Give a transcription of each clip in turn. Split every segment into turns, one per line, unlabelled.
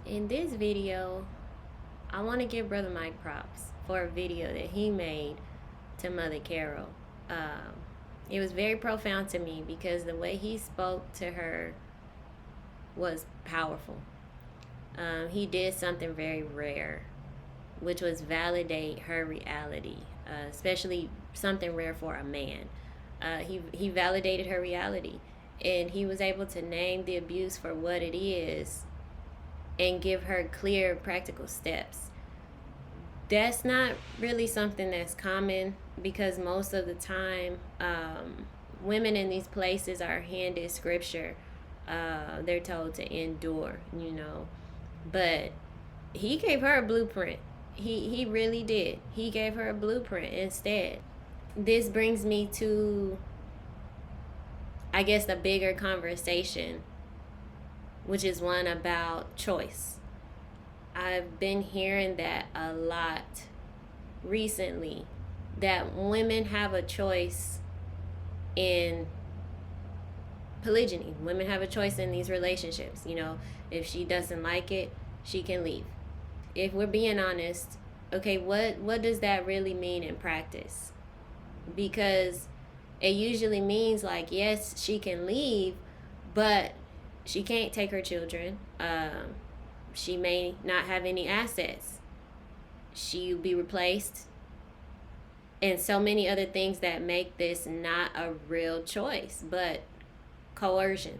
In this video, I want to give Brother Myke props for a video that he made to Mother Carol. It was very profound to me because the way he spoke to her was powerful. He did something very rare, which was validate her reality, especially something rare for a man. He validated her reality, and he was able to name the abuse for what it is and give her clear, practical steps. That's not really something that's common because most of the time, women in these places are handed scripture. They're told to endure, But he gave her a blueprint. He really did. He gave her a blueprint instead. This brings me to, I guess, the bigger conversation, which is one about choice. I've been hearing that a lot recently, that women have a choice in polygyny. Women have a choice in these relationships. If she doesn't like it, she can leave. If we're being honest, okay, what does that really mean in practice? Because it usually means like, yes, she can leave, but she can't take her children. She may not have any assets. She'll be replaced. And so many other things that make this not a real choice, but coercion.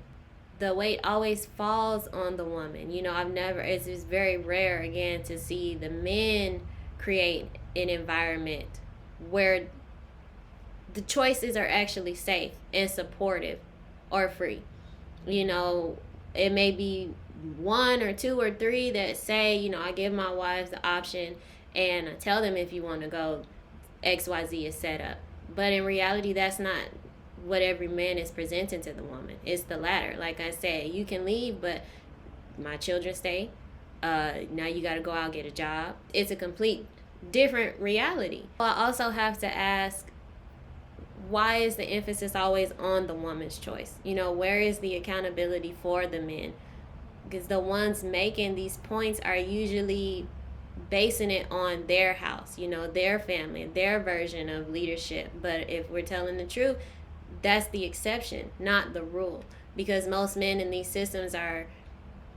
The weight always falls on the woman. It's very rare, again, to see the men create an environment where the choices are actually safe and supportive or free. It may be one or two or three that say, I give my wives the option and I tell them, if you want to go, XYZ is set up. But in reality, that's not what every man is presenting to the woman. It's the latter. Like I said, you can leave, but my children stay. Now you got to go out and get a job. It's a complete different reality. I also have to ask, why is the emphasis always on the woman's choice? Where is the accountability for the men? Because the ones making these points are usually basing it on their house, their family, their version of leadership. But if we're telling the truth, that's the exception, not the rule. Because most men in these systems are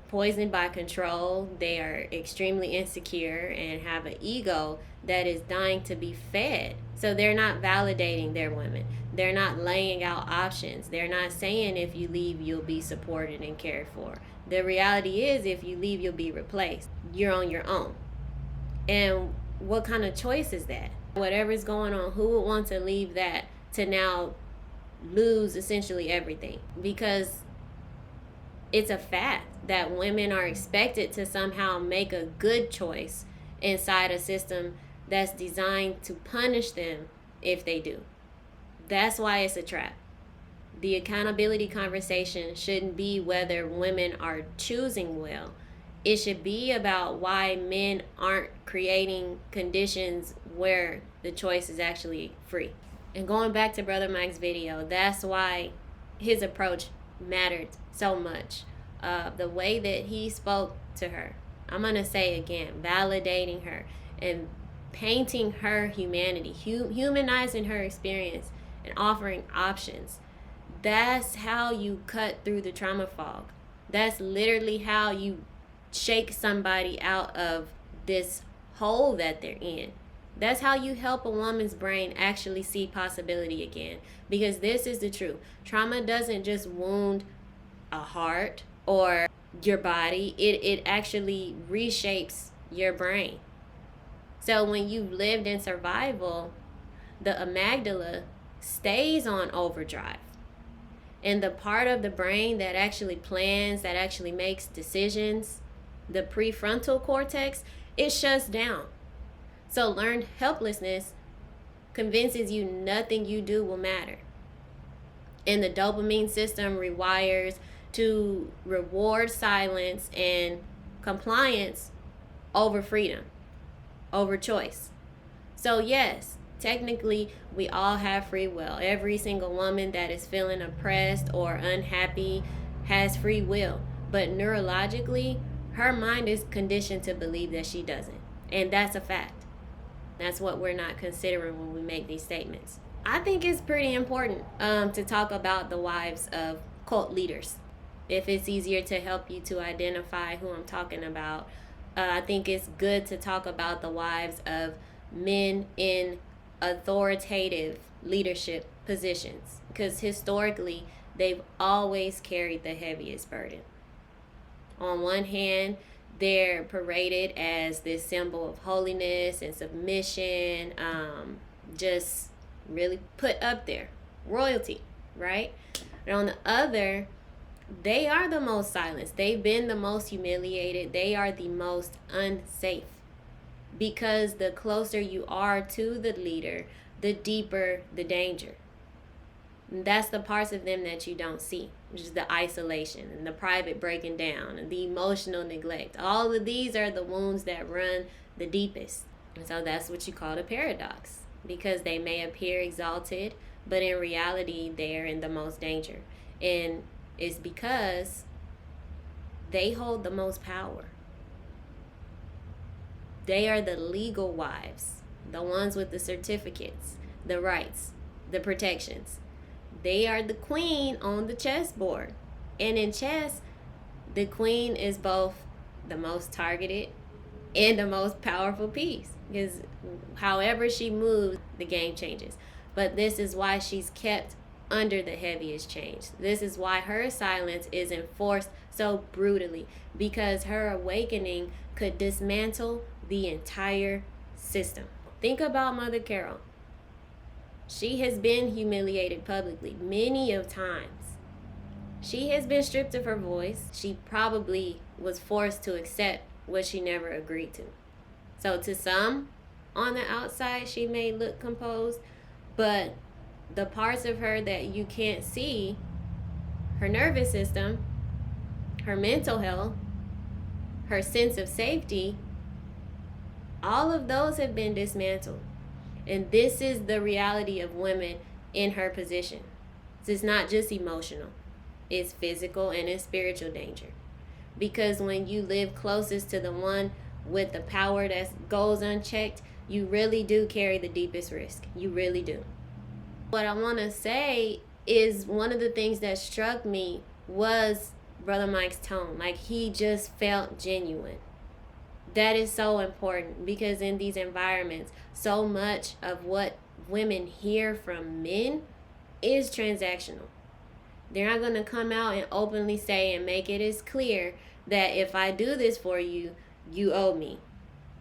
poisoned by control. They are extremely insecure and have an ego that is dying to be fed. So they're not validating their women. They're not laying out options. They're not saying if you leave, you'll be supported and cared for. The reality is, if you leave, you'll be replaced. You're on your own. And what kind of choice is that? Whatever's going on, who would want to leave that to now lose essentially everything? Because it's a fact that women are expected to somehow make a good choice inside a system that's designed to punish them if they do. That's why it's a trap. The accountability conversation shouldn't be whether women are choosing well. It should be about why men aren't creating conditions where the choice is actually free. And going back to Brother Myke's video, that's why his approach mattered so much. The way that he spoke to her, I'm going to say again, validating her and painting her humanity, humanizing her experience and offering options. That's how you cut through the trauma fog. That's literally how you shake somebody out of this hole that they're in. That's how you help a woman's brain actually see possibility again. Because this is the truth. Trauma doesn't just wound a heart or your body. It actually reshapes your brain. So when you've lived in survival, the amygdala stays on overdrive. And the part of the brain that actually plans, that actually makes decisions, the prefrontal cortex, it shuts down. So learned helplessness convinces you nothing you do will matter. And the dopamine system rewires to reward silence and compliance over freedom, over choice. So yes, technically we all have free will. Every single woman that is feeling oppressed or unhappy has free will. But neurologically, Her mind is conditioned to believe that she doesn't. And that's a fact. That's what we're not considering when we make these statements. I think it's pretty important to talk about the wives of cult leaders. If it's easier to help you to identify who I'm talking about, I think it's good to talk about the wives of men in authoritative leadership positions, because historically they've always carried the heaviest burden. On one hand, they're paraded as this symbol of holiness and submission, just really put up there, royalty, right? And on the other, they are the most silenced. They've been the most humiliated. They are the most unsafe, because the closer you are to the leader, the deeper the danger. And that's the parts of them that you don't see, which is the isolation and the private breaking down and the emotional neglect. All of these are the wounds that run the deepest. And so that's what you call the paradox, because they may appear exalted, but in reality, they're in the most danger. And it's because they hold the most power. They are the legal wives, the ones with the certificates, the rights, the protections. They are the queen on the chessboard. And in chess, the queen is both the most targeted and the most powerful piece, because however she moves, the game changes. But this is why she's kept under the heaviest chains. This is why her silence is enforced so brutally, because her awakening could dismantle the entire system. Think about Mother Carol. She has been humiliated publicly many of times. She has been stripped of her voice. She probably was forced to accept what she never agreed to. So to some, on the outside, she may look composed, but the parts of her that you can't see, her nervous system, her mental health, her sense of safety, all of those have been dismantled. And this is the reality of women in her position. It's not just emotional. It's physical and it's spiritual danger. Because when you live closest to the one with the power that goes unchecked, you really do carry the deepest risk. You really do. What I want to say is, one of the things that struck me was Brother Myke's tone. Like, he just felt genuine. That is so important, because in these environments, so much of what women hear from men is transactional. They're not going to come out and openly say and make it as clear that if I do this for you, you owe me.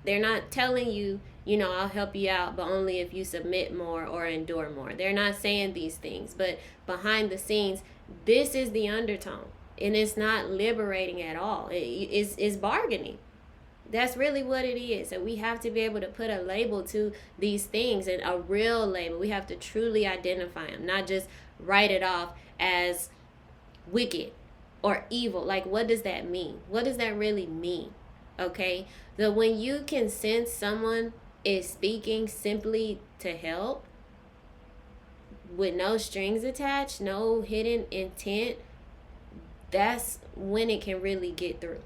They're not telling you, I'll help you out, but only if you submit more or endure more. They're not saying these things, but behind the scenes, this is the undertone, and it's not liberating at all. It's bargaining. That's really what it is. So we have to be able to put a label to these things, and a real label. We have to truly identify them, not just write it off as wicked or evil. Like, what does that mean? What does that really mean? Okay? So when you can sense someone is speaking simply to help, with no strings attached, no hidden intent, that's when it can really get through.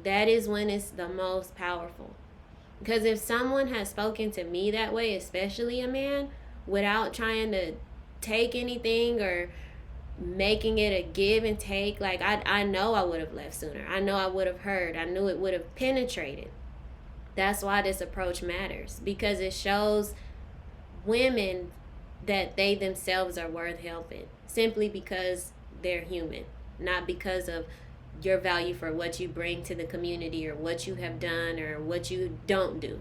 That is when it's the most powerful. Because if someone has spoken to me that way, especially a man, without trying to take anything or making it a give and take, like, I know I would have left sooner. I know I would have heard. I knew it would have penetrated. That's why this approach matters, because it shows women that they themselves are worth helping, simply because they're human, not because of your value for what you bring to the community or what you have done or what you don't do.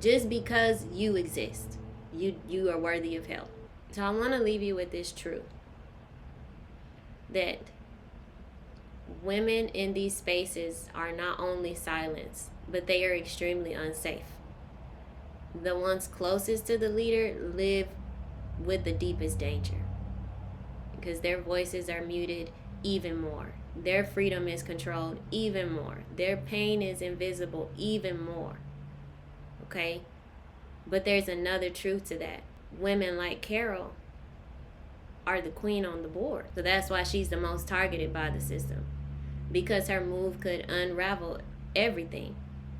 Just because you exist, you are worthy of help. So I want to leave you with this truth, that women in these spaces are not only silenced, but they are extremely unsafe. The ones closest to the leader live with the deepest danger, because their voices are muted even more. Their freedom is controlled even more. Their pain is invisible even more. Okay? But there's another truth to that. Women like Carol are the queen on the board. So that's why she's the most targeted by the system. because her move could unravel everything.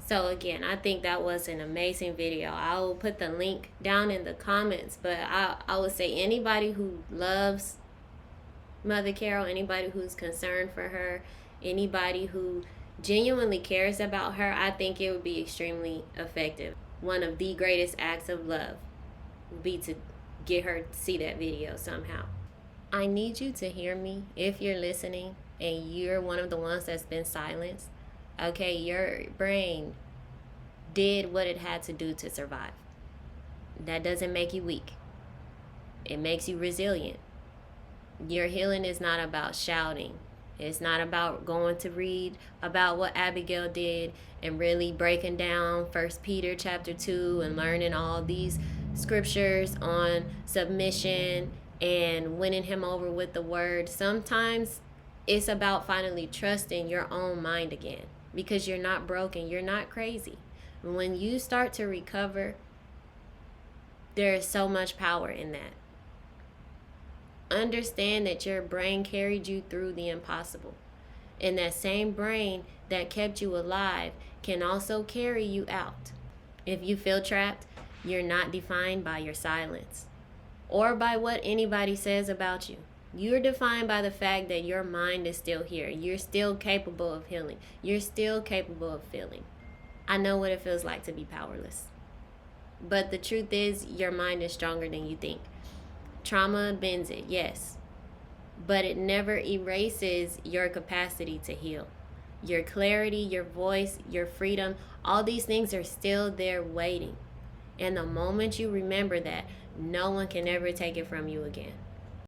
So again, I think that was an amazing video. I will put the link down in the comments, but I would say anybody who loves Mother Carol, anybody who's concerned for her, anybody who genuinely cares about her, I think it would be extremely effective. One of the greatest acts of love would be to get her to see that video somehow. I need you to hear me if you're listening and you're one of the ones that's been silenced. Okay, your brain did what it had to do to survive. That doesn't make you weak. It makes you resilient. Your healing is not about shouting. It's not about going to read about what Abigail did and really breaking down 1 Peter chapter 2 and learning all these scriptures on submission and winning him over with the word. Sometimes it's about finally trusting your own mind again, because you're not broken, you're not crazy. When you start to recover, there is so much power in that. Understand that your brain carried you through the impossible. And that same brain that kept you alive can also carry you out. If you feel trapped, you're not defined by your silence or by what anybody says about you. You're defined by the fact that your mind is still here. You're still capable of healing. You're still capable of feeling. I know what it feels like to be powerless. But the truth is, your mind is stronger than you think. Trauma bends it, yes, but it never erases your capacity to heal. Your clarity, your voice, your freedom, all these things are still there waiting. And the moment you remember that, no one can ever take it from you again.